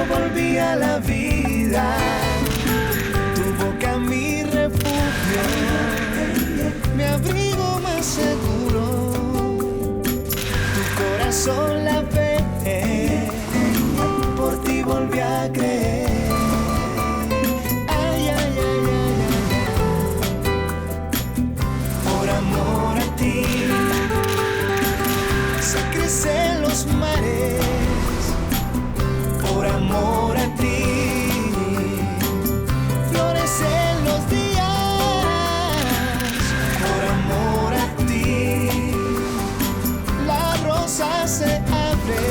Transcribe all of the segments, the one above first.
volví a la vida. Tu boca mi refugio, mi abrigo más seguro. Tu corazón la ve, por ti volví a creer. Ay, ay, ay, ay, ay. Por amor a ti se crecen los mares. Por amor a ti florecen los días. Por amor a ti la rosa se abre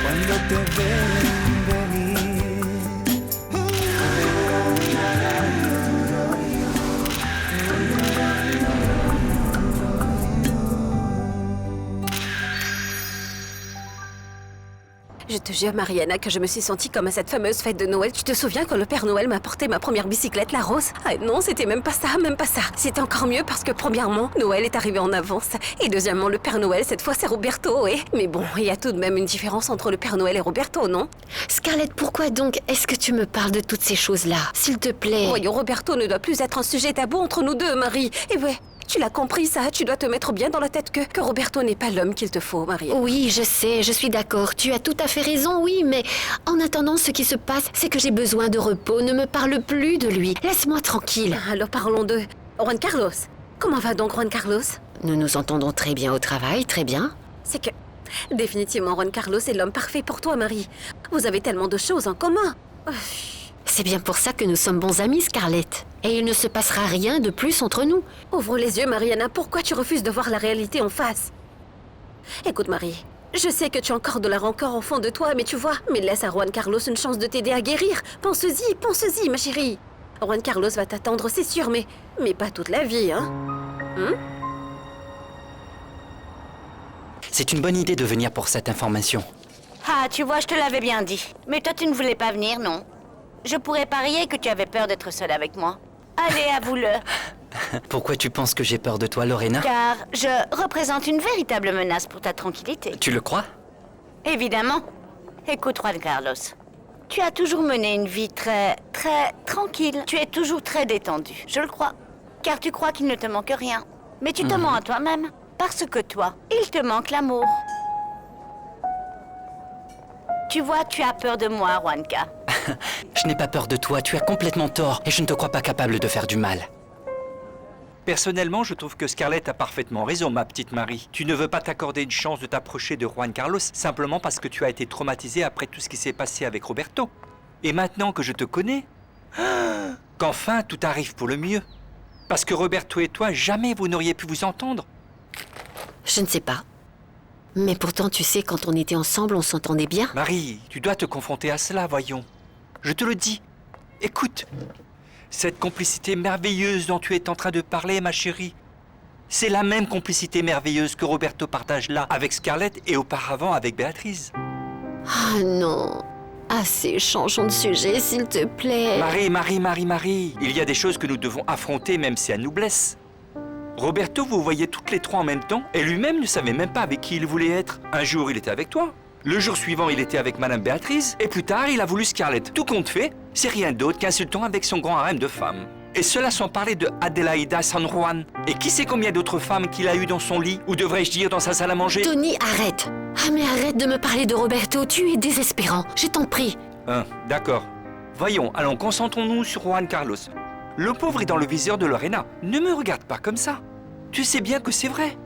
cuando te ven venir. Je te jure, Mariana, que je me suis sentie comme à cette fameuse fête de Noël. Tu te souviens quand le Père Noël m'a apporté ma première bicyclette, la rose? Ah non, c'était même pas ça, même pas ça. C'était encore mieux parce que premièrement, Noël est arrivé en avance. Et deuxièmement, le Père Noël, cette fois, c'est Roberto, oui. Mais bon, il y a tout de même une différence entre le Père Noël et Roberto, non? Scarlett, pourquoi donc est-ce que tu me parles de toutes ces choses-là? S'il te plaît. Voyons, Roberto ne doit plus être un sujet tabou entre nous deux, Marie. Et ouais, tu l'as compris ça, tu dois te mettre bien dans la tête que Roberto n'est pas l'homme qu'il te faut, Marie. Oui, je sais, je suis d'accord. Tu as tout à fait raison, oui, mais en attendant, ce qui se passe, c'est que j'ai besoin de repos. Ne me parle plus de lui. Laisse-moi tranquille. Alors parlons de Juan Carlos. Comment va donc Juan Carlos? Nous nous entendons très bien au travail, très bien. C'est que définitivement Juan Carlos est l'homme parfait pour toi, Marie. Vous avez tellement de choses en commun. C'est bien pour ça que nous sommes bons amis, Scarlett. Et il ne se passera rien de plus entre nous. Ouvre les yeux, Mariana. Pourquoi tu refuses de voir la réalité en face? Écoute, Marie, je sais que tu as encore de la rancœur au fond de toi, mais tu vois, mais laisse à Juan Carlos une chance de t'aider à guérir. Pense-y, ma chérie. Juan Carlos va t'attendre, c'est sûr, mais pas toute la vie, hein? C'est une bonne idée de venir pour cette information. Ah, tu vois, je te l'avais bien dit. Mais toi, tu ne voulais pas venir, non? Je pourrais parier que tu avais peur d'être seule avec moi. Allez, avoue-le. Pourquoi tu penses que j'ai peur de toi, Lorena? Car je représente une véritable menace pour ta tranquillité. Tu le crois? Évidemment. Écoute, Juan Carlos. Tu as toujours mené une vie très tranquille. Tu es toujours très détendu, je le crois. Car tu crois qu'il ne te manque rien. Mais tu te mens à toi-même. Parce que toi, il te manque l'amour. Tu vois, tu as peur de moi, Juanca. Je n'ai pas peur de toi, tu as complètement tort et je ne te crois pas capable de faire du mal. Personnellement, je trouve que Scarlett a parfaitement raison, ma petite Marie. Tu ne veux pas t'accorder une chance de t'approcher de Juan Carlos simplement parce que tu as été traumatisée après tout ce qui s'est passé avec Roberto. Et maintenant que je te connais, qu'enfin tout arrive pour le mieux. Parce que Roberto et toi, jamais vous n'auriez pu vous entendre. Je ne sais pas. Mais pourtant, tu sais, quand on était ensemble, on s'entendait bien. Marie, tu dois te confronter à cela, voyons. Je te le dis. Écoute, cette complicité merveilleuse dont tu es en train de parler, ma chérie, c'est la même complicité merveilleuse que Roberto partage là avec Scarlett et auparavant avec Béatrice. Ah non. Assez, changeons de sujet, s'il te plaît. Marie, il y a des choses que nous devons affronter même si elles nous blessent. Roberto, vous voyez toutes les trois en même temps, et lui-même ne savait même pas avec qui il voulait être. Un jour, il était avec toi. Le jour suivant, il était avec Madame Béatrice. Et plus tard, il a voulu Scarlett. Tout compte fait, c'est rien d'autre qu'un sultan avec son grand harem de femmes. Et cela sans parler de Adelaida San Juan. Et qui sait combien d'autres femmes qu'il a eues dans son lit, ou devrais-je dire dans sa salle à manger? Tony, arrête. Ah mais arrête de me parler de Roberto, tu es désespérant. Je t'en prie. D'accord. Voyons, allons, concentrons-nous sur Juan Carlos. Le pauvre est dans le viseur de Lorena. Ne me regarde pas comme ça. Tu sais bien que c'est vrai.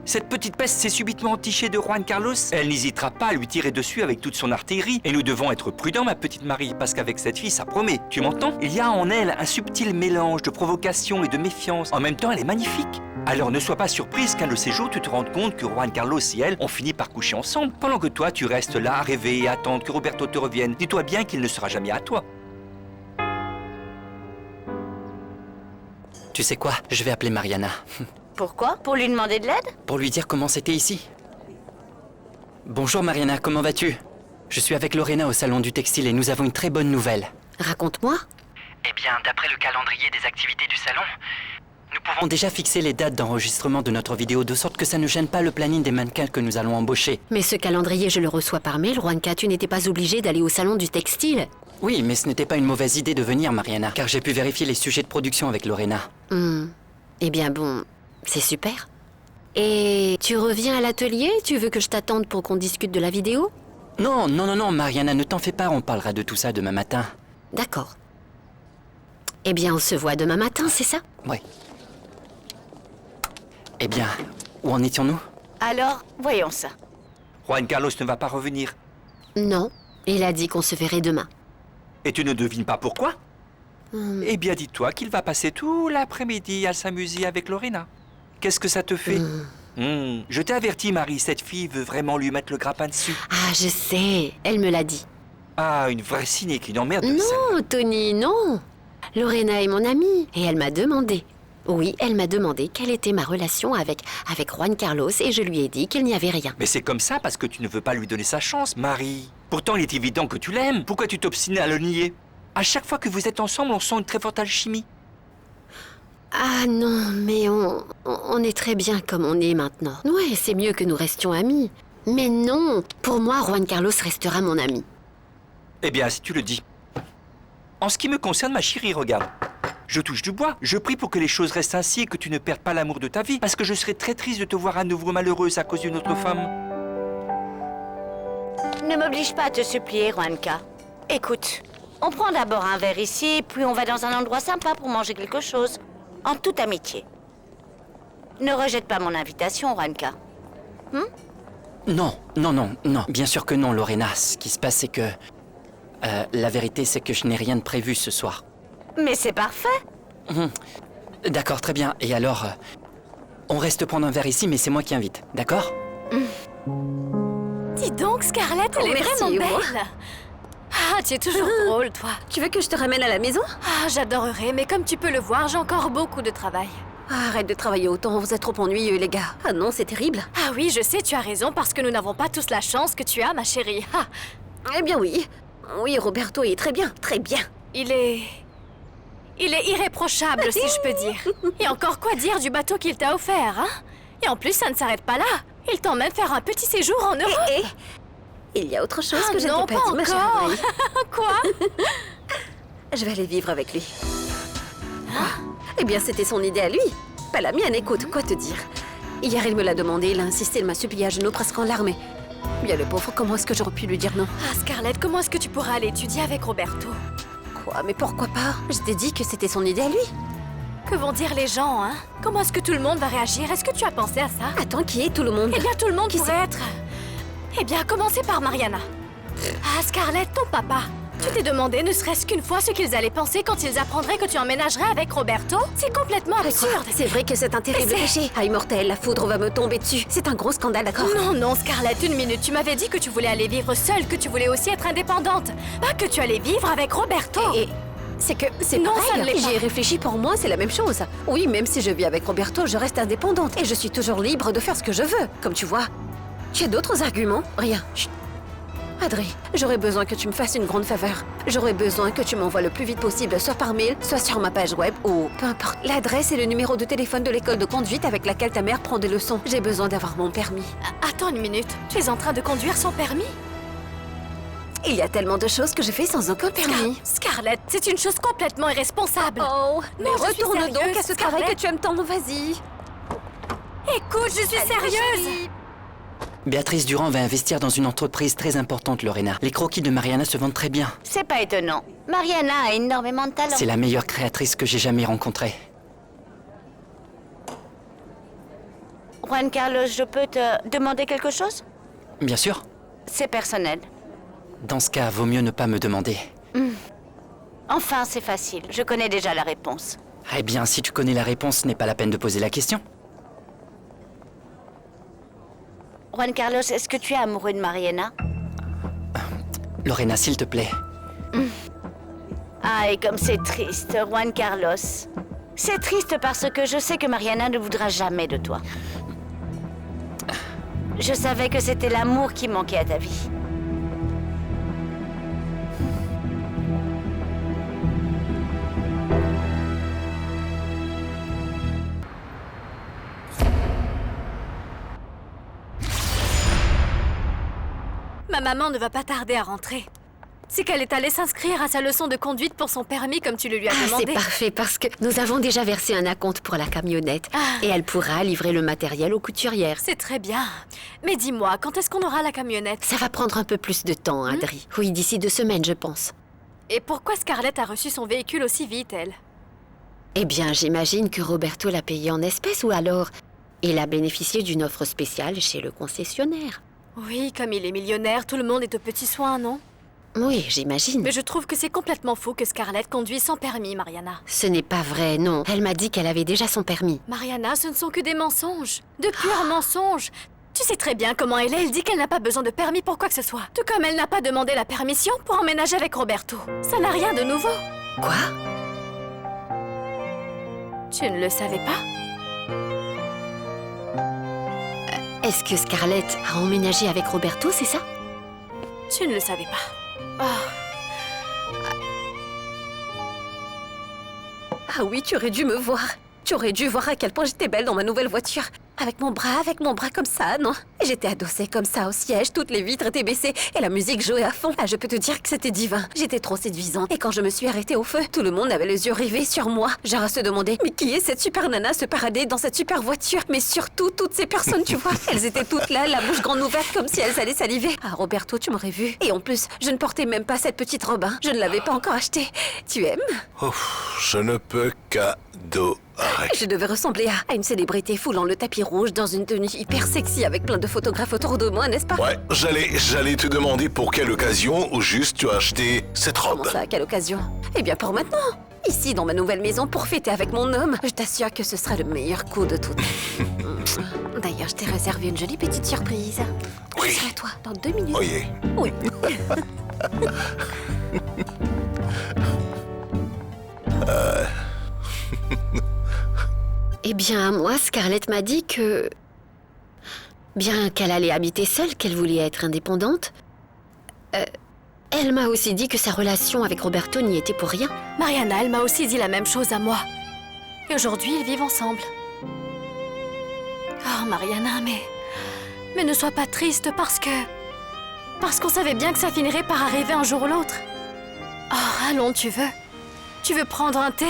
Cette petite peste s'est subitement entichée de Juan Carlos. Elle n'hésitera pas à lui tirer dessus avec toute son artillerie. Et nous devons être prudents, ma petite Marie, parce qu'avec cette fille, ça promet. Tu m'entends? Il y a en elle un subtil mélange de provocation et de méfiance. En même temps, elle est magnifique. Alors ne sois pas surprise qu'un de ces jours, tu te rendes compte que Juan Carlos et elle ont fini par coucher ensemble. Pendant que toi, tu restes là à rêver et à attendre que Roberto te revienne. Dis-toi bien qu'il ne sera jamais à toi. Tu sais quoi? Je vais appeler Mariana. Pourquoi? Pour lui demander de l'aide? Pour lui dire comment c'était ici. Bonjour Mariana, comment vas-tu? Je suis avec Lorena au salon du textile et nous avons une très bonne nouvelle. Raconte-moi. Eh bien, d'après le calendrier des activités du salon, nous pouvons déjà fixer les dates d'enregistrement de notre vidéo de sorte que ça ne gêne pas le planning des mannequins que nous allons embaucher. Mais ce calendrier, je le reçois par mail, Juanca. Tu n'étais pas obligé d'aller au salon du textile. Oui, mais ce n'était pas une mauvaise idée de venir, Mariana, car j'ai pu vérifier les sujets de production avec Lorena. Eh bien bon, c'est super. Et tu reviens à l'atelier? Tu veux que je t'attende pour qu'on discute de la vidéo? Non, non, non, non, Mariana, ne t'en fais pas, on parlera de tout ça demain matin. D'accord. Eh bien, on se voit demain matin, c'est ça? Oui. Eh bien, où en étions-nous? Alors, voyons ça. Juan Carlos ne va pas revenir. Non, il a dit qu'on se verrait demain. Et tu ne devines pas pourquoi? Eh bien, dis-toi qu'il va passer tout l'après-midi à s'amuser avec Lorena. Qu'est-ce que ça te fait? Je t'ai averti, Marie, cette fille veut vraiment lui mettre le grappin dessus. Ah, je sais, elle me l'a dit. Ah, une vraie cynique, une emmerde de Non, celle-là. Tony, non. Lorena est mon amie et elle m'a demandé. Oui, elle m'a demandé quelle était ma relation avec Juan Carlos et je lui ai dit qu'il n'y avait rien. Mais c'est comme ça parce que tu ne veux pas lui donner sa chance, Marie. Pourtant, il est évident que tu l'aimes. Pourquoi tu t'obstines à le nier? À chaque fois que vous êtes ensemble, on sent une très forte alchimie. Ah non, mais on est très bien comme on est maintenant. Ouais, c'est mieux que nous restions amis. Mais non, pour moi, Juan Carlos restera mon ami. Eh bien, si tu le dis. En ce qui me concerne, ma chérie, regarde. Je touche du bois. Je prie pour que les choses restent ainsi et que tu ne perdes pas l'amour de ta vie. Parce que je serais très triste de te voir à nouveau malheureuse à cause d'une autre femme. Ne m'oblige pas à te supplier, Juanca. Écoute, on prend d'abord un verre ici, puis on va dans un endroit sympa pour manger quelque chose. En toute amitié. Ne rejette pas mon invitation, Juanca. Non, non, non, non. Bien sûr que non, Lorena. Ce qui se passe, c'est que... la vérité, c'est que je n'ai rien de prévu ce soir. Mais c'est parfait. D'accord, très bien. Et alors, on reste prendre un verre ici, mais c'est moi qui invite, d'accord? Dis donc, Scarlett, elle est merci, vraiment moi. belle. Ah, tu es toujours drôle, toi. Tu veux que je te ramène à la maison? Ah, j'adorerais, mais comme tu peux le voir, j'ai encore beaucoup de travail. Arrête de travailler autant, vous êtes trop ennuyeux, les gars. Ah non, c'est terrible. Ah oui, je sais, tu as raison, parce que nous n'avons pas tous la chance que tu as, ma chérie. Ah, Eh bien oui. Oui, Roberto est très bien, très bien. il est irréprochable, si je peux dire. Et encore quoi dire du bateau qu'il t'a offert, hein? Et en plus, ça ne s'arrête pas là. Il t'emmène faire un petit séjour en Europe. Et il y a autre chose Ah que je non, t'ai pas pas dit, ma chère encore. Marie. Quoi? Je vais aller vivre avec lui. Eh bien, c'était son idée à lui. Pas la mienne, écoute, quoi te dire? Hier, il me l'a demandé, il a insisté, il m'a supplié à genoux, presque en larmes. Et bien, le pauvre, comment est-ce que j'aurais pu lui dire non? Ah, Scarlett, comment est-ce que tu pourras aller étudier avec Roberto? Quoi? Mais pourquoi pas? Je t'ai dit que c'était son idée à lui. Que vont dire les gens, hein? Comment est-ce que tout le monde va réagir? Est-ce que tu as pensé à ça? Attends, qui est tout le monde? Eh bien, tout le monde Qui pourrait être... Eh bien, commencer par Mariana. Ah, Scarlett, ton papa. Tu t'es demandé ne serait-ce qu'une fois ce qu'ils allaient penser quand ils apprendraient que tu emménagerais avec Roberto? C'est complètement Mais quoi? absurde. C'est vrai que c'est un terrible Mais c'est- péché. Ah, immortel, la foudre va me tomber dessus. C'est un gros scandale, d'accord? Non, non, Scarlett, une minute. Tu m'avais dit que tu voulais aller vivre seule, que tu voulais aussi être indépendante. Pas que tu allais vivre avec Roberto. Et c'est que c'est Non, pareil. ça ne l'est pas. J'y ai réfléchi, pour moi, c'est la même chose. Oui, même si je vis avec Roberto, je reste indépendante et je suis toujours libre de faire ce que je veux, comme tu vois. Tu as d'autres arguments? Rien. Chut. Adrien, j'aurais besoin que tu me fasses une grande faveur. J'aurais besoin que tu m'envoies le plus vite possible, soit par mail, soit sur ma page web, ou peu importe, l'adresse et le numéro de téléphone de l'école de conduite avec laquelle ta mère prend des leçons. J'ai besoin d'avoir mon permis. Attends une minute. Tu es en train de conduire sans permis? Il y a tellement de choses que je fais sans aucun permis. Scarlett, c'est une chose complètement irresponsable. Oh, mais Non, je suis retourne donc sérieuse, à ce travail que Scarlett. tu aimes tant, vas-y. Écoute, je suis Allez, ma sérieuse. chérie. Béatrice Durand va investir dans une entreprise très importante, Lorena. Les croquis de Mariana se vendent très bien. C'est pas étonnant. Mariana a énormément de talent. C'est la meilleure créatrice que j'ai jamais rencontrée. Juan Carlos, je peux te demander quelque chose? Bien sûr. C'est personnel. Dans ce cas, vaut mieux ne pas me demander. Enfin, c'est facile. Je connais déjà la réponse. Eh bien, si tu connais la réponse, ce n'est pas la peine de poser la question. Juan Carlos, est-ce que tu es amoureux de Mariana? Lorena, s'il te plaît. Ah, et comme c'est triste, Juan Carlos. C'est triste parce que je sais que Mariana ne voudra jamais de toi. Je savais que c'était l'amour qui manquait à ta vie. Ma maman ne va pas tarder à rentrer. C'est qu'elle est allée s'inscrire à sa leçon de conduite pour son permis comme tu le lui as Ah, demandé. c'est parfait parce que nous avons déjà versé un acompte pour la camionnette. Ah. Et elle pourra livrer le matériel aux couturières. C'est très bien. Mais dis-moi, quand est-ce qu'on aura la camionnette? Ça va prendre un peu plus de temps, Adri. Oui, d'ici 2 semaines, je pense. Et pourquoi Scarlett a reçu son véhicule aussi vite, elle? Eh bien, j'imagine que Roberto l'a payé en espèces ou alors il a bénéficié d'une offre spéciale chez le concessionnaire. Oui, comme il est millionnaire, tout le monde est aux petits soins, non? Oui, j'imagine. Mais je trouve que c'est complètement faux que Scarlett conduise sans permis, Mariana. Ce n'est pas vrai, non. Elle m'a dit qu'elle avait déjà son permis. Mariana, ce ne sont que des mensonges. De purs mensonges. Tu sais très bien comment elle est. Elle dit qu'elle n'a pas besoin de permis pour quoi que ce soit. Tout comme elle n'a pas demandé la permission pour emménager avec Roberto. Ça n'a rien de nouveau. Quoi? Tu ne le savais pas? Est-ce que Scarlett a emménagé avec Roberto, c'est ça? Tu ne le savais pas. Oh. Ah oui, tu aurais dû me voir. Tu aurais dû voir à quel point j'étais belle dans ma nouvelle voiture. Avec mon bras comme ça, non? J'étais adossée comme ça au siège, toutes les vitres étaient baissées et la musique jouait à fond. Ah, je peux te dire que c'était divin. J'étais trop séduisante. Et quand je me suis arrêtée au feu, tout le monde avait les yeux rivés sur moi. Genre à se demander, mais qui est cette super nana se parader dans cette super voiture? Mais surtout, toutes ces personnes, tu vois, elles étaient toutes là, la bouche grande ouverte comme si elles allaient saliver. Ah, Roberto, tu m'aurais vu. Et en plus, je ne portais même pas cette petite robe, hein. Je ne l'avais pas encore achetée. Tu aimes? Ouf, je ne peux qu'adorer. Je devais ressembler à une célébrité foulant le tapis rouge dans une tenue hyper sexy avec plein de photographes autour de moi, n'est-ce pas? Ouais, j'allais te demander pour quelle occasion au juste tu as acheté cette robe. Comment ça, à quelle occasion? Eh bien, pour maintenant. Ici, dans ma nouvelle maison, pour fêter avec mon homme. Je t'assure que ce sera le meilleur coup de toute ma vie. D'ailleurs, je t'ai réservé une jolie petite surprise. Oui. Je serai à toi dans 2 minutes. Oui. Oui. Eh bien, moi, Scarlett m'a dit que... bien qu'elle allait habiter seule, qu'elle voulait être indépendante, elle m'a aussi dit que sa relation avec Roberto n'y était pour rien. Mariana, elle m'a aussi dit la même chose à moi. Et aujourd'hui, ils vivent ensemble. Oh, Mariana, mais ne sois pas triste parce qu'on savait bien que ça finirait par arriver un jour ou l'autre. Oh, allons, tu veux? Tu veux prendre un thé?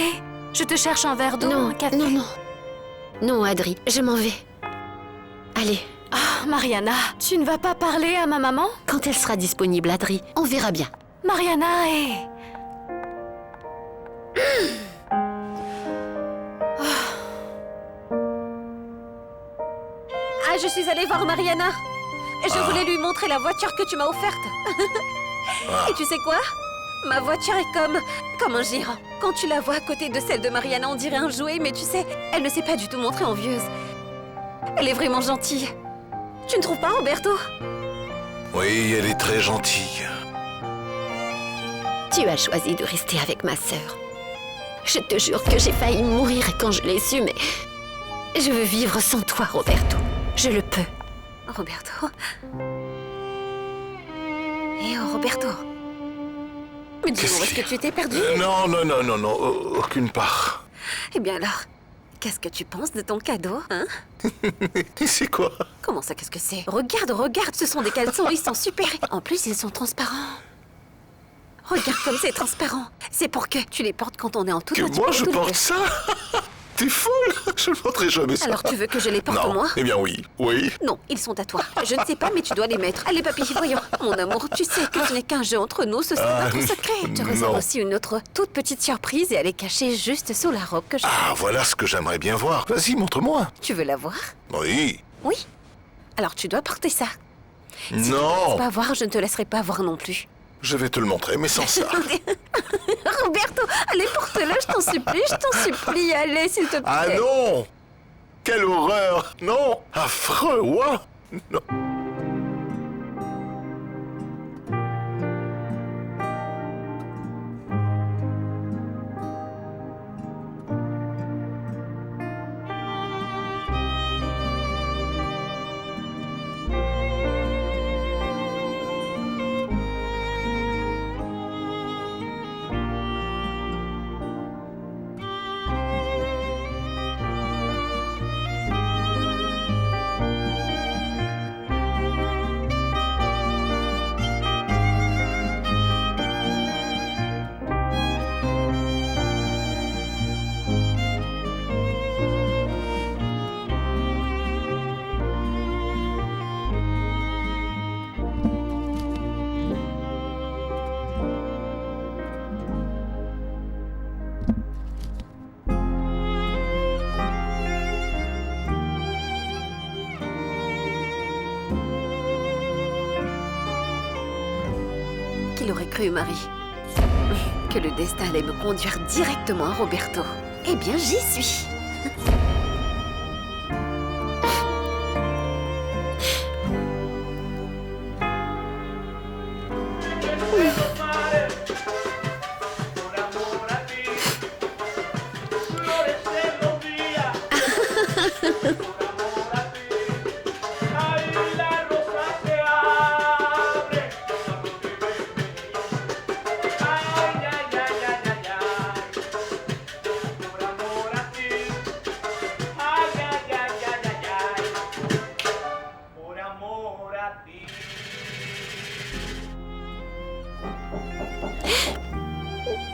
Je te cherche un verre d'eau, Non, un café. non, non. Non, Adri, je m'en vais. Allez, Ah, Mariana, tu ne vas pas parler à ma maman? quand elle sera disponible, Adri, on verra bien. Mariana est... Ah, je suis allée voir Mariana. Je voulais lui montrer la voiture que tu m'as offerte. Et tu sais quoi? Ma voiture est comme un girafe. Quand tu la vois à côté de celle de Mariana, on dirait un jouet, mais tu sais, elle ne s'est pas du tout montrée envieuse. Elle est vraiment gentille. Tu ne trouves pas, Roberto? Oui, elle est très gentille. Tu as choisi de rester avec ma sœur. Je te jure que j'ai failli mourir quand je l'ai su, mais... je veux vivre sans toi, Roberto. Je le peux. Roberto? Eh oh, Roberto. Mais dis-moi, où est-ce que tu t'es perdu? Non, aucune part. Eh bien alors, qu'est-ce que tu penses de ton cadeau, hein? C'est quoi? Comment ça, qu'est-ce que c'est? Regarde, ce sont des caleçons, ils sont super. En plus, ils sont transparents. Regarde comme c'est transparent. C'est pour que tu les portes quand on est en tout Que moi je porte ça? T'es folle? Je ne porterai jamais ça. Alors tu veux que je les porte Non. moi? Eh bien oui. Non, ils sont à toi. Je ne sais pas, mais tu dois les mettre. Allez, papy, voyons. Mon amour, tu sais que ce n'est qu'un jeu entre nous, ce sera notre secret. Je te réserve non. aussi une autre toute petite surprise et elle est cachée juste sous la robe que je... Ah, voilà ce que j'aimerais bien voir. Vas-y, montre-moi. Tu veux la voir? Oui. Oui. Alors tu dois porter ça. Si tu ne Non. laisses pas voir, je ne te laisserai pas voir non plus. Je vais te le montrer, mais sans ça. Roberto, allez, porte-le, je t'en supplie, allez, s'il te plaît. Ah non! Quelle horreur! Non! Affreux, ouais! Non. Qui l'aurait cru, Marie? Que le destin allait me conduire directement à Roberto. Eh bien, j'y suis.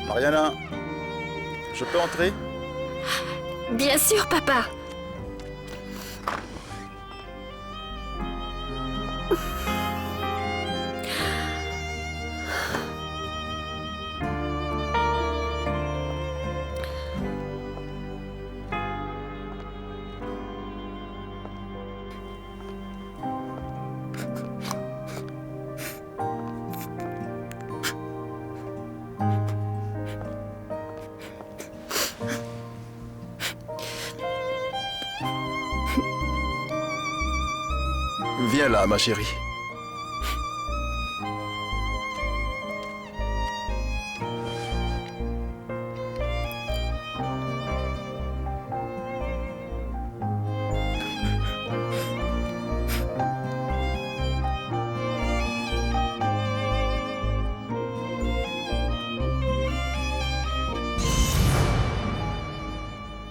Mariana, je peux entrer? Bien sûr, papa. Viens là, ma chérie.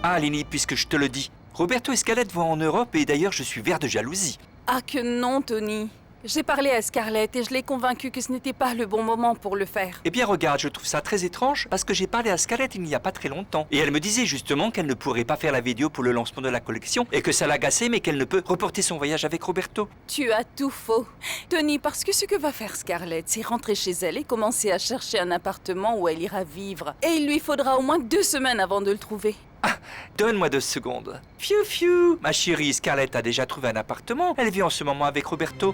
Ah, Lini, puisque je te le dis, Roberto et Scarlett vont en Europe et d'ailleurs je suis vert de jalousie. Ah que non, Tony. J'ai parlé à Scarlett et je l'ai convaincue que ce n'était pas le bon moment pour le faire. Eh bien regarde, je trouve ça très étrange parce que j'ai parlé à Scarlett il n'y a pas très longtemps. Et elle me disait justement qu'elle ne pourrait pas faire la vidéo pour le lancement de la collection et que ça l'agaçait mais qu'elle ne peut reporter son voyage avec Roberto. Tu as tout faux. Tony, parce que ce que va faire Scarlett, c'est rentrer chez elle et commencer à chercher un appartement où elle ira vivre. Et il lui faudra au moins 2 semaines avant de le trouver. Ah, donne-moi 2 secondes. Fiu fiu. Ma chérie, Scarlett a déjà trouvé un appartement. Elle vit en ce moment avec Roberto.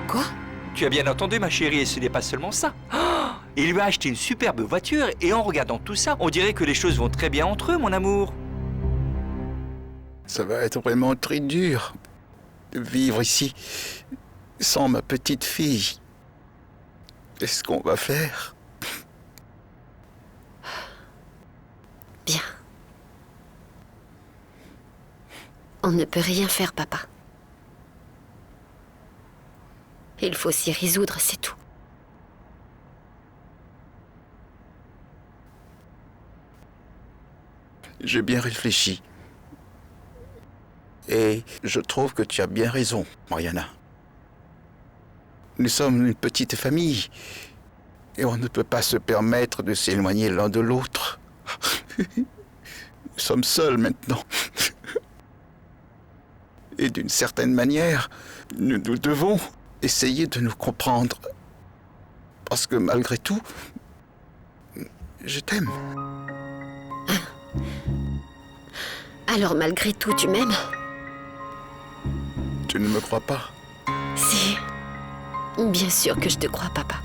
Quoi? Tu as bien entendu, ma chérie, et ce n'est pas seulement ça. Oh, il lui a acheté une superbe voiture et en regardant tout ça, on dirait que les choses vont très bien entre eux, mon amour. Ça va être vraiment très dur de vivre ici sans ma petite fille. Qu'est-ce qu'on va faire? Bien. On ne peut rien faire, papa. Il faut s'y résoudre, c'est tout. J'ai bien réfléchi. Et je trouve que tu as bien raison, Mariana. Nous sommes une petite famille. Et on ne peut pas se permettre de s'éloigner l'un de l'autre. Nous sommes seuls maintenant. Et d'une certaine manière, nous devons essayer de nous comprendre. Parce que malgré tout, je t'aime. Alors malgré tout, tu m'aimes? Tu ne me crois pas? Si. Bien sûr que je te crois, papa.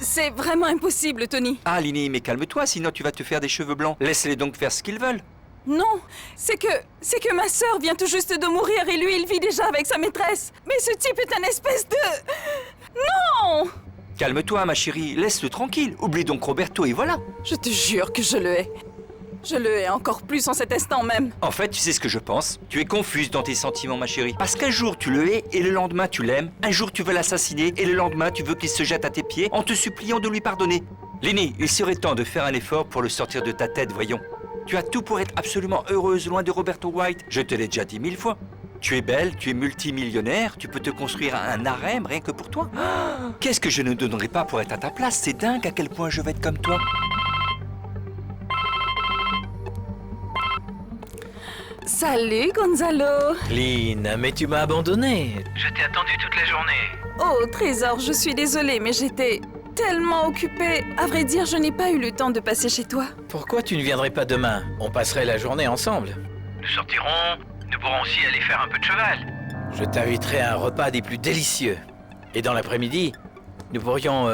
C'est vraiment impossible, Tony. Ah, Lini, mais calme-toi, sinon tu vas te faire des cheveux blancs. Laisse-les donc faire ce qu'ils veulent. Non, c'est que ma sœur vient tout juste de mourir et lui, il vit déjà avec sa maîtresse. Mais ce type est un espèce de... Non! Calme-toi, ma chérie, laisse-le tranquille. Oublie donc Roberto et voilà. Je te jure que je le hais. Je le hais encore plus en cet instant même. En fait, tu sais ce que je pense? Tu es confuse dans tes sentiments, ma chérie. Parce qu'un jour, tu le hais et le lendemain, tu l'aimes. Un jour, tu veux l'assassiner et le lendemain, tu veux qu'il se jette à tes pieds en te suppliant de lui pardonner. Lini, il serait temps de faire un effort pour le sortir de ta tête, voyons. Tu as tout pour être absolument heureuse loin de Roberto White. Je te l'ai déjà dit 1000 fois. Tu es belle, tu es multimillionnaire, tu peux te construire un harem rien que pour toi. Ah, qu'est-ce que je ne donnerais pas pour être à ta place? C'est dingue à quel point je vais être comme toi. Salut, Gonzalo. Lynn, mais tu m'as abandonné. Je t'ai attendu toute la journée. Oh, Trésor, je suis désolée, mais j'étais tellement occupée. À vrai dire, je n'ai pas eu le temps de passer chez toi. Pourquoi tu ne viendrais pas demain? On passerait la journée ensemble. Nous sortirons, nous pourrons aussi aller faire un peu de cheval. Je t'inviterai à un repas des plus délicieux. Et dans l'après-midi, nous pourrions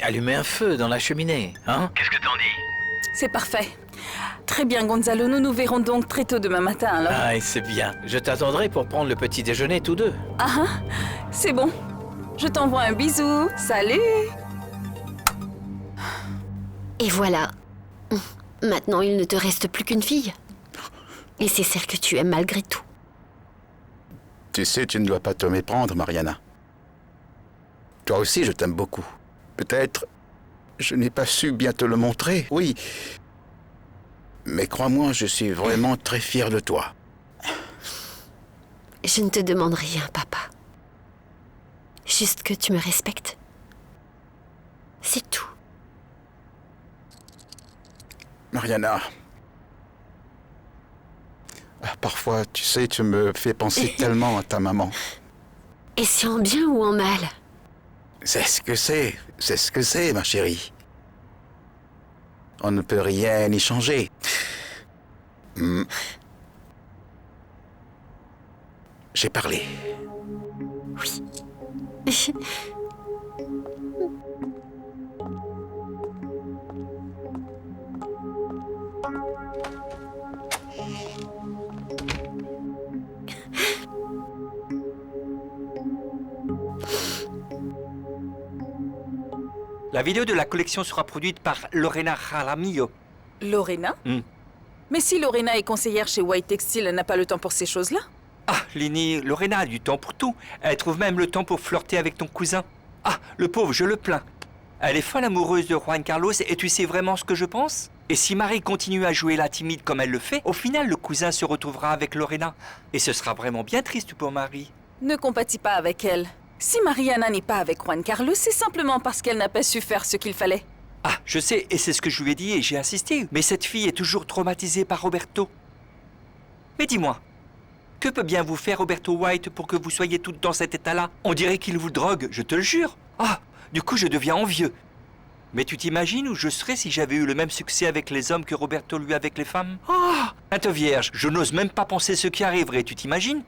allumer un feu dans la cheminée, hein? Qu'est-ce que t'en dis? C'est parfait. Très bien, Gonzalo, nous nous verrons donc très tôt demain matin, alors. Ah, et c'est bien. Je t'attendrai pour prendre le petit déjeuner tous deux. Ah, c'est bon. Je t'envoie un bisou. Salut! Et voilà. Maintenant, il ne te reste plus qu'une fille. Et c'est celle que tu aimes malgré tout. Tu sais, tu ne dois pas te méprendre, Mariana. Toi aussi, je t'aime beaucoup. Peut-être, je n'ai pas su bien te le montrer, oui. Mais crois-moi, je suis vraiment très fier de toi. Je ne te demande rien, papa. Juste que tu me respectes. C'est tout. Mariana. Parfois, tu sais, tu me fais penser tellement à ta maman. Et c'est en bien ou en mal? C'est ce que c'est, ma chérie. On ne peut rien y changer. J'ai parlé. Oui. La vidéo de la collection sera produite par Lorena Jaramillo. Lorena? Mais si Lorena est conseillère chez White Textile, elle n'a pas le temps pour ces choses-là? Ah, Lini, Lorena a du temps pour tout. Elle trouve même le temps pour flirter avec ton cousin. Ah, le pauvre, je le plains. Elle est folle amoureuse de Juan Carlos et tu sais vraiment ce que je pense? Et si Marie continue à jouer la timide comme elle le fait, au final, le cousin se retrouvera avec Lorena. Et ce sera vraiment bien triste pour Marie. Ne compatis pas avec elle. Si Mariana n'est pas avec Juan Carlos, c'est simplement parce qu'elle n'a pas su faire ce qu'il fallait. Ah, je sais, et c'est ce que je lui ai dit et j'ai insisté. Mais cette fille est toujours traumatisée par Roberto. Mais dis-moi, que peut bien vous faire Roberto White pour que vous soyez toutes dans cet état-là? On dirait qu'il vous drogue, je te le jure. Ah, du coup je deviens envieux. Mais tu t'imagines où je serais si j'avais eu le même succès avec les hommes que Roberto lui avec les femmes? Ah, Sainte Vierge, je n'ose même pas penser ce qui arriverait, tu t'imagines?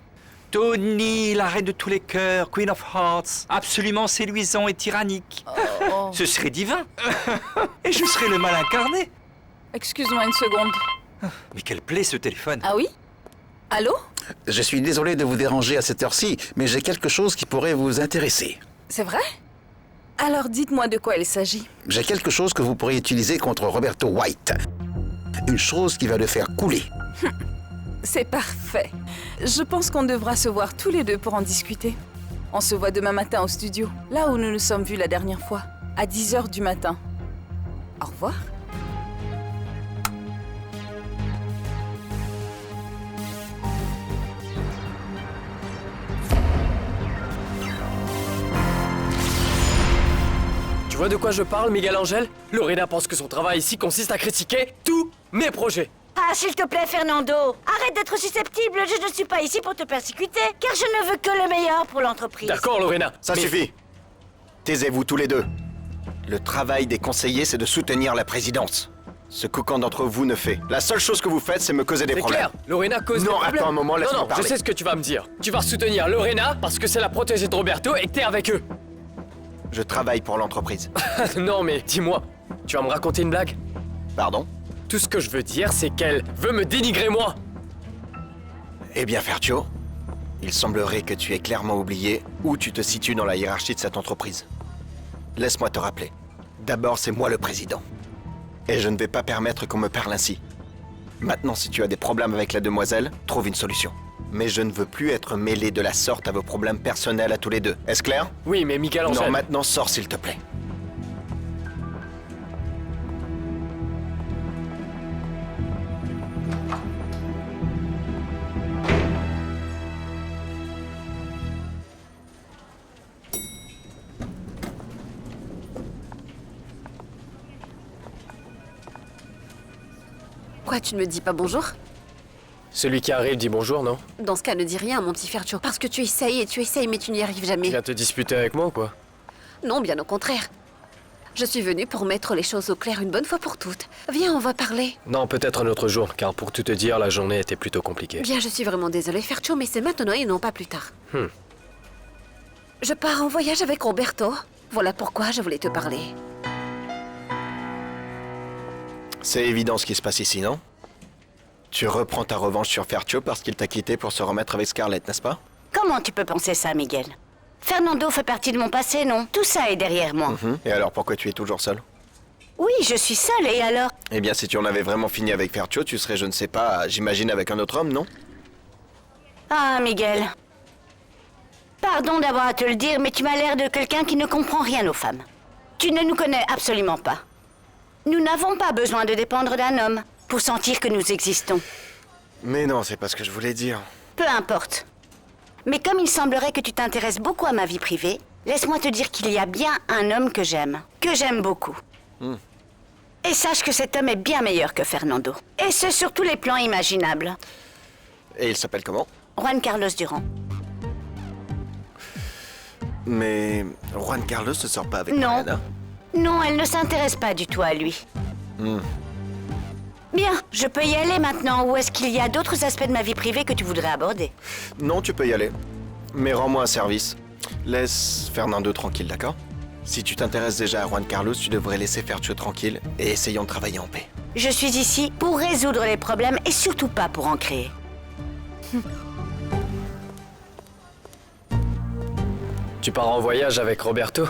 Tony, la reine de tous les cœurs, Queen of Hearts, absolument séduisant et tyrannique. Ce serait divin. Et je serais le mal incarné. Excuse-moi une seconde. Mais quelle plaît ce téléphone. Ah oui? Allô? Je suis désolé de vous déranger à cette heure-ci, mais j'ai quelque chose qui pourrait vous intéresser. C'est vrai? Alors dites-moi de quoi il s'agit. J'ai quelque chose que vous pourriez utiliser contre Roberto White. Une chose qui va le faire couler. C'est parfait. Je pense qu'on devra se voir tous les deux pour en discuter. On se voit demain matin au studio, là où nous nous sommes vus la dernière fois, à 10h du matin. Au revoir. Tu vois de quoi je parle, Miguel Angel? Lorena pense que son travail ici consiste à critiquer tous mes projets. Ah, s'il te plaît, Fernando, arrête d'être susceptible. Je ne suis pas ici pour te persécuter, car je ne veux que le meilleur pour l'entreprise. D'accord, Lorena. Ça suffit. Taisez-vous tous les deux. Le travail des conseillers, c'est de soutenir la présidence. Ce qu'aucun d'entre vous ne fait. La seule chose que vous faites, c'est me causer des problèmes. C'est clair, Lorena cause des Non, problèmes. attends un moment, laisse-moi Non, parler. je sais ce que tu vas me dire. Tu vas soutenir Lorena parce que c'est la protégée de Roberto et que t'es avec eux. Je travaille pour l'entreprise. Non, mais dis-moi, tu vas me raconter une blague? Pardon? Tout ce que je veux dire, c'est qu'elle veut me dénigrer moi. Eh bien, Fercio, il semblerait que tu aies clairement oublié où tu te situes dans la hiérarchie de cette entreprise. Laisse-moi te rappeler. D'abord, c'est moi le président. Et je ne vais pas permettre qu'on me parle ainsi. Maintenant, si tu as des problèmes avec la demoiselle, trouve une solution. Mais je ne veux plus être mêlé de la sorte à vos problèmes personnels à tous les deux. Est-ce clair? Oui, mais Miguel Angel... Non, maintenant, sors s'il te plaît. Quoi, tu ne me dis pas bonjour? Celui qui arrive dit bonjour, non? Dans ce cas, ne dis rien, mon petit Fercho. Parce que tu essayes et tu essayes, mais tu n'y arrives jamais. Tu viens te disputer avec moi ou quoi? Non, bien au contraire. Je suis venue pour mettre les choses au clair une bonne fois pour toutes. Viens, on va parler. Non, peut-être un autre jour, car pour tout te dire, la journée était plutôt compliquée. Bien, je suis vraiment désolée, Fercho, mais c'est maintenant et non pas plus tard. Je pars en voyage avec Roberto. Voilà pourquoi je voulais te parler. C'est évident ce qui se passe ici, non? Tu reprends ta revanche sur Fercho parce qu'il t'a quitté pour se remettre avec Scarlett, n'est-ce pas? Comment tu peux penser ça, Miguel? Fernando fait partie de mon passé, non? Tout ça est derrière moi. Et alors pourquoi tu es toujours seul? Oui, je suis seule, et alors? Eh bien, si tu en avais vraiment fini avec Fercho, tu serais, je ne sais pas, j'imagine avec un autre homme, non? Ah, Miguel. Pardon d'avoir à te le dire, mais tu m'as l'air de quelqu'un qui ne comprend rien aux femmes. Tu ne nous connais absolument pas. Nous n'avons pas besoin de dépendre d'un homme pour sentir que nous existons. Mais non, c'est pas ce que je voulais dire. Peu importe. Mais comme il semblerait que tu t'intéresses beaucoup à ma vie privée, laisse-moi te dire qu'il y a bien un homme que j'aime beaucoup. Et sache que cet homme est bien meilleur que Fernando. Et ce, sur tous les plans imaginables. Et il s'appelle comment? Juan Carlos Durand. Mais Juan Carlos ne sort pas avec Non. Mariana? Non, elle ne s'intéresse pas du tout à lui. Bien, je peux y aller maintenant, ou est-ce qu'il y a d'autres aspects de ma vie privée que tu voudrais aborder? Non, tu peux y aller. Mais rends-moi un service. Laisse Fernando tranquille, d'accord? Si tu t'intéresses déjà à Juan Carlos, tu devrais laisser Fercho tranquille et essayons de travailler en paix. Je suis ici pour résoudre les problèmes et surtout pas pour en créer. Tu pars en voyage avec Roberto?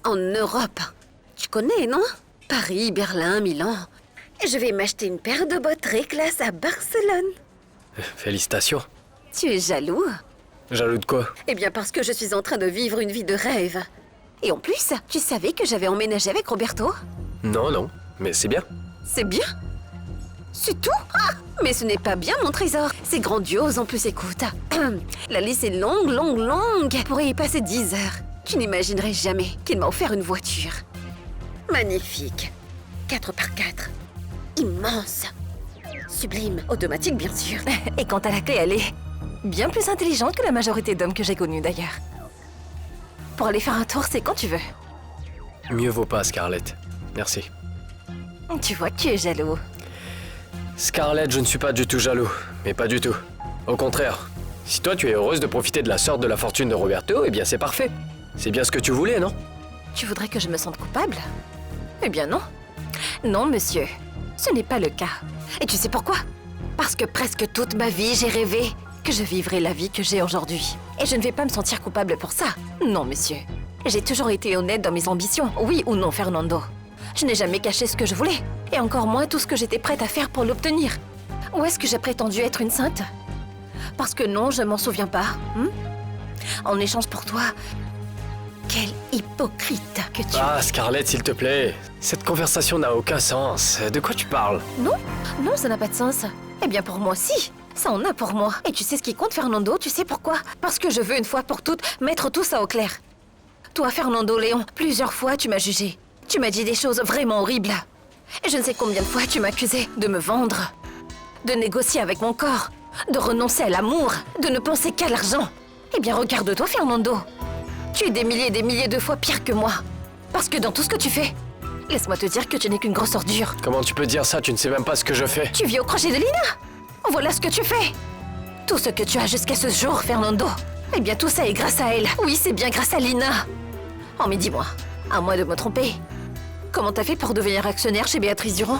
En Europe. Tu connais, non? Paris, Berlin, Milan. Et je vais m'acheter une paire de bottes très classe à Barcelone. Félicitations. Tu es jaloux? Jaloux de quoi? Eh bien parce que je suis en train de vivre une vie de rêve. Et en plus, tu savais que j'avais emménagé avec Roberto? Non, mais c'est bien. C'est bien? C'est tout? Ah, mais ce n'est pas bien, mon trésor. C'est grandiose, en plus, écoute. La liste est longue. Je pourrais y passer 10 heures. Tu n'imaginerais jamais qu'il m'a offert une voiture. Magnifique. 4x4. Immense. Sublime. Automatique, bien sûr. Et quant à la clé, elle est bien plus intelligente que la majorité d'hommes que j'ai connus, d'ailleurs. Pour aller faire un tour, c'est quand tu veux. Mieux vaut pas, Scarlett. Merci. Tu vois que tu es jaloux. Scarlett, je ne suis pas du tout jaloux. Mais pas du tout. Au contraire. Si toi, tu es heureuse de profiter de la sorte de la fortune de Roberto, eh bien c'est parfait. C'est bien ce que tu voulais, non? Tu voudrais que je me sente coupable? Eh bien non. Non, monsieur. Ce n'est pas le cas. Et tu sais pourquoi? Parce que presque toute ma vie, j'ai rêvé que je vivrais la vie que j'ai aujourd'hui. Et je ne vais pas me sentir coupable pour ça. Non, monsieur. J'ai toujours été honnête dans mes ambitions. Oui ou non, Fernando? Je n'ai jamais caché ce que je voulais. Et encore moins tout ce que j'étais prête à faire pour l'obtenir. Ou est-ce que j'ai prétendu être une sainte? Parce que non, je m'en souviens pas. En échange pour toi... Quel hypocrite que tu es. Ah, Scarlett, s'il te plaît. Cette conversation n'a aucun sens. De quoi tu parles? Non, ça n'a pas de sens. Eh bien, pour moi, si. Ça en a pour moi. Et tu sais ce qui compte, Fernando? Tu sais pourquoi? Parce que je veux une fois pour toutes mettre tout ça au clair. Toi, Fernando Léon, plusieurs fois tu m'as jugé. Tu m'as dit des choses vraiment horribles. Et je ne sais combien de fois tu m'as accusé de me vendre, de négocier avec mon corps, de renoncer à l'amour, de ne penser qu'à l'argent. Eh bien, regarde-toi, Fernando. Tu es des milliers de fois pire que moi. Parce que dans tout ce que tu fais, laisse-moi te dire que tu n'es qu'une grosse ordure. Comment tu peux dire ça? Tu ne sais même pas ce que je fais. Tu vis au crochet de Lina. Voilà ce que tu fais. Tout ce que tu as jusqu'à ce jour, Fernando. Eh bien, tout ça est grâce à elle. Oui, c'est bien grâce à Lina. Oh, mais dis-moi, à moins de me tromper, comment t'as fait pour devenir actionnaire chez Béatrice Durand?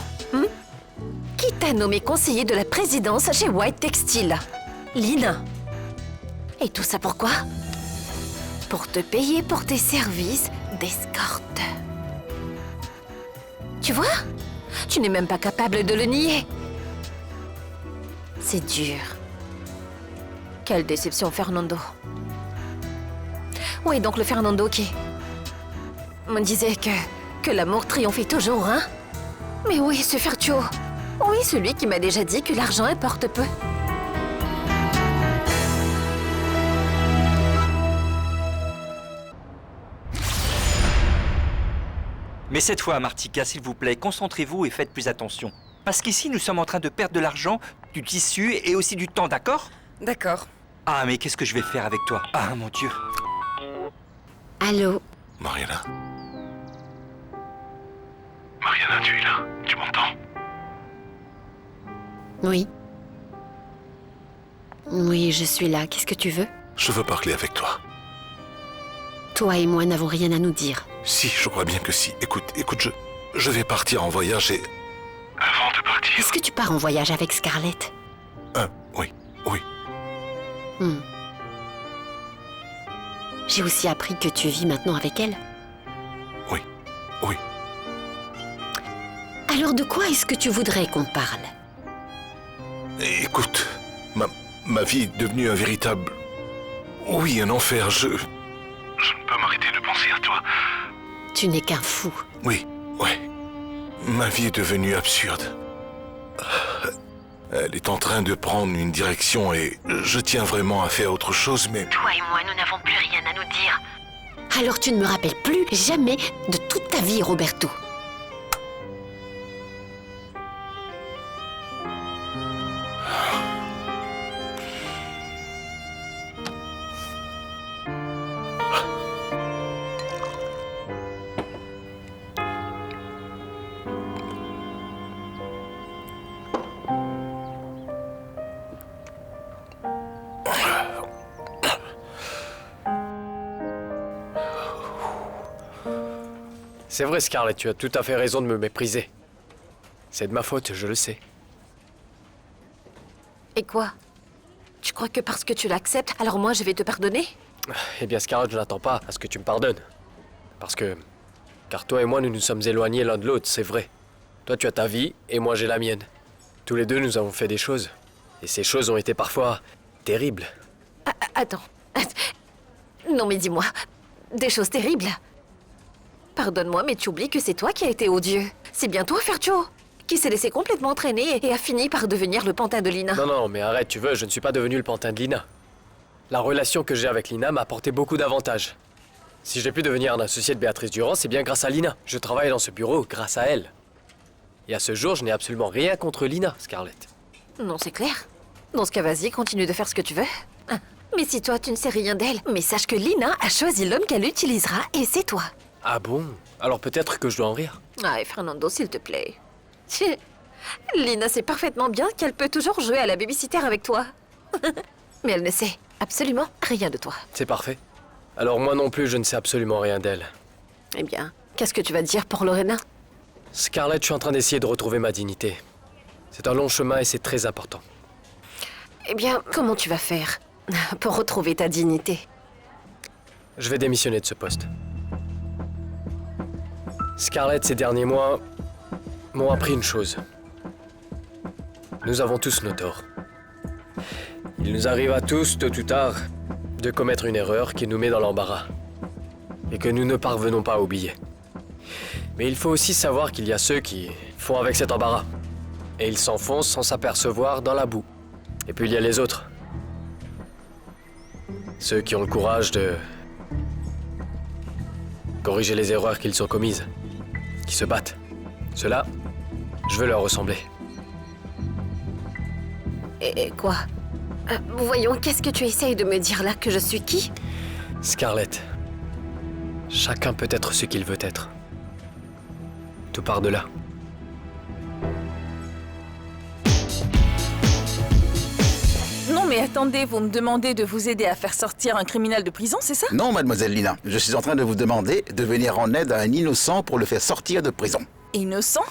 Qui t'a nommé conseiller de la présidence chez White Textile? Lina. Et tout ça pourquoi? Pour te payer pour tes services d'escorte. Tu vois? Tu n'es même pas capable de le nier. C'est dur. Quelle déception, Fernando. Oui, donc le Fernando qui me disait que l'amour triomphait toujours, hein? Mais oui, ce Fercho. Oui, celui qui m'a déjà dit que l'argent importe peu. Mais cette fois, Martika, s'il vous plaît, concentrez-vous et faites plus attention. Parce qu'ici, nous sommes en train de perdre de l'argent, du tissu et aussi du temps, d'accord? D'accord. Ah, mais qu'est-ce que je vais faire avec toi? Ah, mon Dieu. Allô? Mariana? Mariana, tu es là. Tu m'entends? Oui. Oui, je suis là. Qu'est-ce que tu veux? Je veux parler avec toi. Toi et moi n'avons rien à nous dire. Si, je crois bien que si. Écoute, je vais partir en voyage et... Avant de partir... Est-ce que tu pars en voyage avec Scarlett? Oui. J'ai aussi appris que tu vis maintenant avec elle. Oui. Alors de quoi est-ce que tu voudrais qu'on parle? Écoute, ma vie est devenue un véritable... Oui, un enfer, Je ne peux m'arrêter de penser à toi. Tu n'es qu'un fou. Oui. Ma vie est devenue absurde. Elle est en train de prendre une direction et je tiens vraiment à faire autre chose, mais... Toi et moi, nous n'avons plus rien à nous dire. Alors tu ne me rappelles plus jamais de toute ta vie, Roberto. C'est vrai, Scarlett, tu as tout à fait raison de me mépriser. C'est de ma faute, je le sais. Et quoi? Tu crois que parce que tu l'acceptes, alors moi je vais te pardonner? Eh bien, Scarlett, je n'attends pas à ce que tu me pardonnes. Car toi et moi, nous nous sommes éloignés l'un de l'autre, c'est vrai. Toi, tu as ta vie, et moi, j'ai la mienne. Tous les deux, nous avons fait des choses. Et ces choses ont été parfois terribles. Attends. Non mais dis-moi, des choses terribles? Pardonne-moi, mais tu oublies que c'est toi qui as été odieux. C'est bien toi, Fercio, qui s'est laissé complètement traîner et a fini par devenir le pantin de Lina. Non, mais arrête, tu veux, je ne suis pas devenu le pantin de Lina. La relation que j'ai avec Lina m'a apporté beaucoup d'avantages. Si j'ai pu devenir un associé de Béatrice Durand, c'est bien grâce à Lina. Je travaille dans ce bureau grâce à elle. Et à ce jour, je n'ai absolument rien contre Lina, Scarlett. Non, c'est clair. Dans ce cas, vas-y, continue de faire ce que tu veux. Mais si toi, tu ne sais rien d'elle, mais sache que Lina a choisi l'homme qu'elle utilisera et c'est toi. Ah bon? Alors peut-être que je dois en rire. Ah, et Fernando, s'il te plaît. Lina sait parfaitement bien qu'elle peut toujours jouer à la babysitter avec toi. Mais elle ne sait absolument rien de toi. C'est parfait. Alors moi non plus, je ne sais absolument rien d'elle. Eh bien, qu'est-ce que tu vas dire pour Lorena? Scarlett, je suis en train d'essayer de retrouver ma dignité. C'est un long chemin et c'est très important. Eh bien, comment tu vas faire pour retrouver ta dignité? Je vais démissionner de ce poste. Scarlett, ces derniers mois, m'ont appris une chose. Nous avons tous nos torts. Il nous arrive à tous, tôt ou tard, de commettre une erreur qui nous met dans l'embarras. Et que nous ne parvenons pas à oublier. Mais il faut aussi savoir qu'il y a ceux qui font avec cet embarras. Et ils s'enfoncent sans s'apercevoir dans la boue. Et puis il y a les autres. Ceux qui ont le courage de corriger les erreurs qu'ils ont commises. Qui se battent. Ceux-là, je veux leur ressembler. Et quoi? Voyons, qu'est-ce que tu essayes de me dire là? Que je suis qui? Scarlett, chacun peut être ce qu'il veut être. Tout part de là. Non mais attendez, vous me demandez de vous aider à faire sortir un criminel de prison, c'est ça? Non, mademoiselle Lina. Je suis en train de vous demander de venir en aide à un innocent pour le faire sortir de prison. Innocent?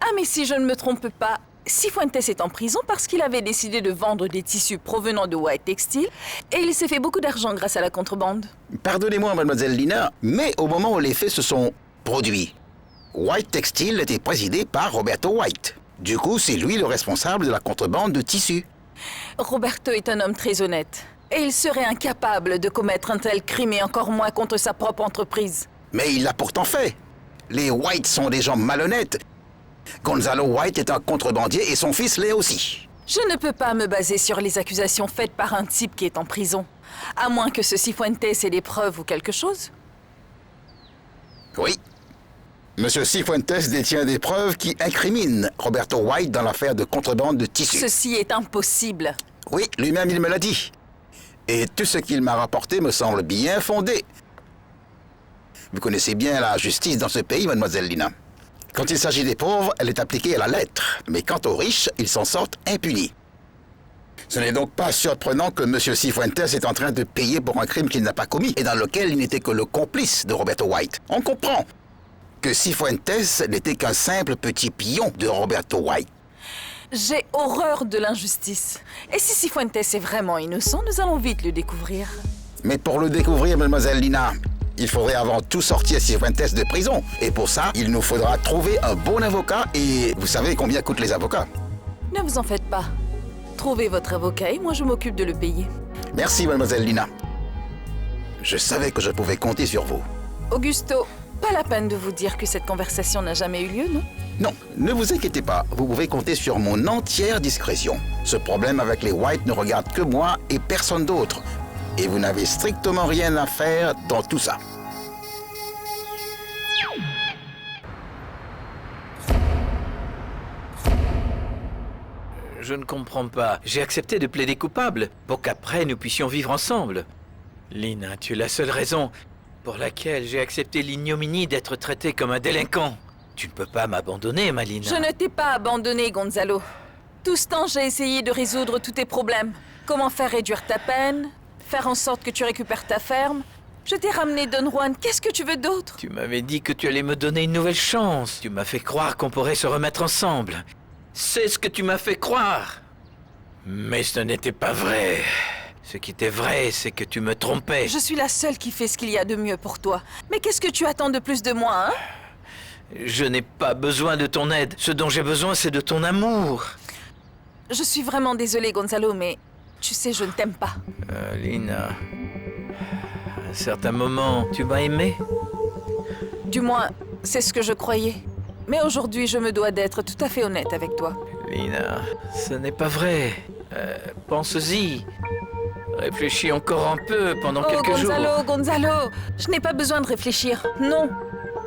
Ah mais si je ne me trompe pas, Cifuentes est en prison parce qu'il avait décidé de vendre des tissus provenant de White Textile et il s'est fait beaucoup d'argent grâce à la contrebande. Pardonnez-moi, mademoiselle Lina, mais au moment où les faits se sont produits, White Textile était présidé par Roberto White. Du coup, c'est lui le responsable de la contrebande de tissus. Roberto est un homme très honnête et il serait incapable de commettre un tel crime et encore moins contre sa propre entreprise. Mais il l'a pourtant fait. Les White sont des gens malhonnêtes. Gonzalo White est un contrebandier et son fils l'est aussi. Je ne peux pas me baser sur les accusations faites par un type qui est en prison. À moins que ce Cifuentes ait des preuves ou quelque chose. Oui. Monsieur Cifuentes détient des preuves qui incriminent Roberto White dans l'affaire de contrebande de tissus. Ceci est impossible. Oui, lui-même il me l'a dit. Et tout ce qu'il m'a rapporté me semble bien fondé. Vous connaissez bien la justice dans ce pays, mademoiselle Lina. Quand il s'agit des pauvres, elle est appliquée à la lettre. Mais quant aux riches, ils s'en sortent impunis. Ce n'est donc pas surprenant que M. Cifuentes est en train de payer pour un crime qu'il n'a pas commis et dans lequel il n'était que le complice de Roberto White. On comprend que Cifuentes n'était qu'un simple petit pion de Roberto White. J'ai horreur de l'injustice. Et si Cifuentes est vraiment innocent, nous allons vite le découvrir. Mais pour le découvrir, mademoiselle Lina, il faudrait avant tout sortir Cifuentes de prison. Et pour ça, il nous faudra trouver un bon avocat et vous savez combien coûtent les avocats. Ne vous en faites pas. Trouvez votre avocat et moi je m'occupe de le payer. Merci, mademoiselle Lina. Je savais que je pouvais compter sur vous. Augusto, pas la peine de vous dire que cette conversation n'a jamais eu lieu, non? Non, ne vous inquiétez pas, vous pouvez compter sur mon entière discrétion. Ce problème avec les White ne regarde que moi et personne d'autre. Et vous n'avez strictement rien à faire dans tout ça. Je ne comprends pas. J'ai accepté de plaider coupable pour qu'après nous puissions vivre ensemble. Lina, tu es la seule raison pour laquelle j'ai accepté l'ignominie d'être traité comme un délinquant. Tu ne peux pas m'abandonner, ma Lina. Je ne t'ai pas abandonné, Gonzalo. Tout ce temps, j'ai essayé de résoudre tous tes problèmes. Comment faire réduire ta peine, faire en sorte que tu récupères ta ferme. Je t'ai ramené Don Juan, qu'est-ce que tu veux d'autre? Tu m'avais dit que tu allais me donner une nouvelle chance. Tu m'as fait croire qu'on pourrait se remettre ensemble. C'est ce que tu m'as fait croire. Mais ce n'était pas vrai. Ce qui était vrai, c'est que tu me trompais. Je suis la seule qui fait ce qu'il y a de mieux pour toi. Mais qu'est-ce que tu attends de plus de moi, hein? Je n'ai pas besoin de ton aide. Ce dont j'ai besoin, c'est de ton amour. Je suis vraiment désolée, Gonzalo, mais tu sais, je ne t'aime pas. Lina, à un certain moment, tu m'as aimé? Du moins, c'est ce que je croyais. Mais aujourd'hui, je me dois d'être tout à fait honnête avec toi. Lina, ce n'est pas vrai. Pense-y. Réfléchis encore un peu pendant quelques jours. Gonzalo, je n'ai pas besoin de réfléchir. Non.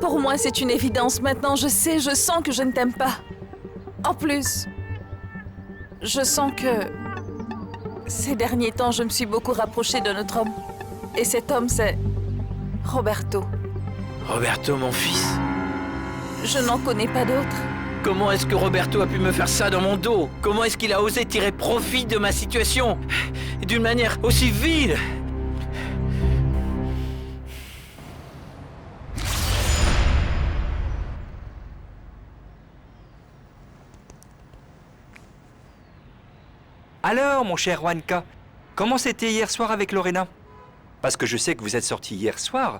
Pour moi, c'est une évidence. Maintenant, je sais, je sens que je ne t'aime pas. En plus, je sens que ces derniers temps, je me suis beaucoup rapprochée de notre homme. Et cet homme, c'est Roberto. Roberto, mon fils. Je n'en connais pas d'autre. Comment est-ce que Roberto a pu me faire ça dans mon dos? Comment est-ce qu'il a osé tirer profit de ma situation? D'une manière aussi vile? Alors, mon cher Juanca, comment c'était hier soir avec Lorena? Parce que je sais que vous êtes sortis hier soir.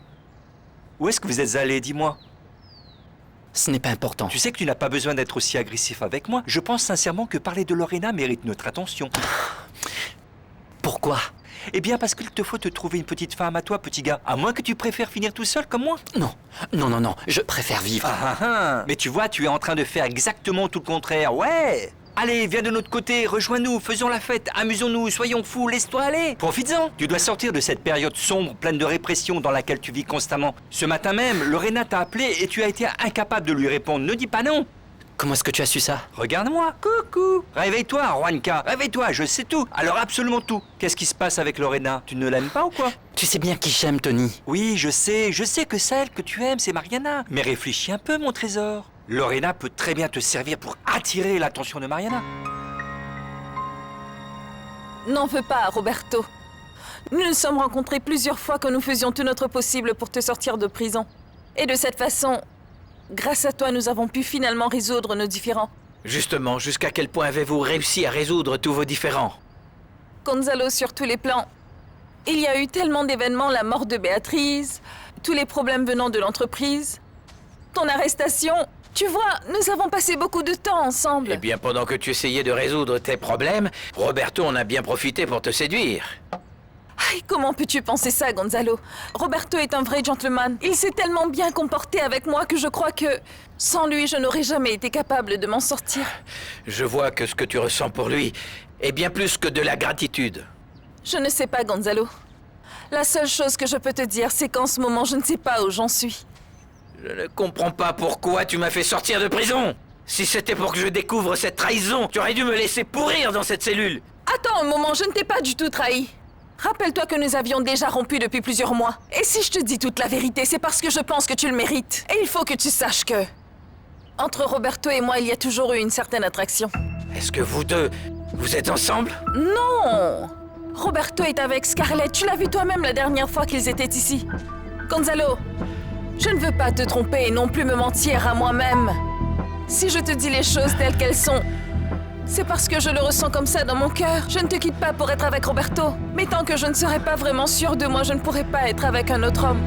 Où est-ce que vous êtes allés, dis-moi? Ce n'est pas important. Tu sais que tu n'as pas besoin d'être aussi agressif avec moi. Je pense sincèrement que parler de Lorena mérite notre attention. Pourquoi? Eh bien, parce qu'il te faut te trouver une petite femme à toi, petit gars. À moins que tu préfères finir tout seul comme moi. Non, non, non, non, je préfère vivre. Mais tu vois, tu es en train de faire exactement tout le contraire, ouais. Allez, viens de notre côté, rejoins-nous, faisons la fête, amusons-nous, soyons fous, laisse-toi aller. Profites-en. Tu dois sortir de cette période sombre, pleine de répression dans laquelle tu vis constamment. Ce matin même, Lorena t'a appelé et tu as été incapable de lui répondre. Ne dis pas non. Comment est-ce que tu as su ça? Regarde-moi, coucou. Réveille-toi, Juanca, réveille-toi, je sais tout. Alors absolument tout. Qu'est-ce qui se passe avec Lorena? Tu ne l'aimes pas ou quoi? Tu sais bien qui j'aime, Tony. Oui, je sais que celle que tu aimes, c'est Mariana. Mais réfléchis un peu, mon trésor. Lorena peut très bien te servir pour attirer l'attention de Mariana. N'en veux pas, Roberto. Nous nous sommes rencontrés plusieurs fois quand nous faisions tout notre possible pour te sortir de prison. Et de cette façon, grâce à toi, nous avons pu finalement résoudre nos différends. Justement, jusqu'à quel point avez-vous réussi à résoudre tous vos différends? Gonzalo, sur tous les plans. Il y a eu tellement d'événements, la mort de Béatrice, tous les problèmes venant de l'entreprise, ton arrestation. Tu vois, nous avons passé beaucoup de temps ensemble. Eh bien, pendant que tu essayais de résoudre tes problèmes, Roberto en a bien profité pour te séduire. Aïe, comment peux-tu penser ça, Gonzalo? Roberto est un vrai gentleman. Il s'est tellement bien comporté avec moi que je crois que, sans lui, je n'aurais jamais été capable de m'en sortir. Je vois que ce que tu ressens pour lui est bien plus que de la gratitude. Je ne sais pas, Gonzalo. La seule chose que je peux te dire, c'est qu'en ce moment, je ne sais pas où j'en suis. Je ne comprends pas pourquoi tu m'as fait sortir de prison. Si c'était pour que je découvre cette trahison, tu aurais dû me laisser pourrir dans cette cellule. Attends un moment, je ne t'ai pas du tout trahi. Rappelle-toi que nous avions déjà rompu depuis plusieurs mois. Et si je te dis toute la vérité, c'est parce que je pense que tu le mérites. Et il faut que tu saches que Entre Roberto et moi, il y a toujours eu une certaine attraction. Est-ce que vous deux, vous êtes ensemble? Non! Roberto est avec Scarlett. Tu l'as vu toi-même la dernière fois qu'ils étaient ici. Gonzalo, je ne veux pas te tromper et non plus me mentir à moi-même. Si je te dis les choses telles qu'elles sont, c'est parce que je le ressens comme ça dans mon cœur. Je ne te quitte pas pour être avec Roberto. Mais tant que je ne serai pas vraiment sûre de moi, je ne pourrai pas être avec un autre homme.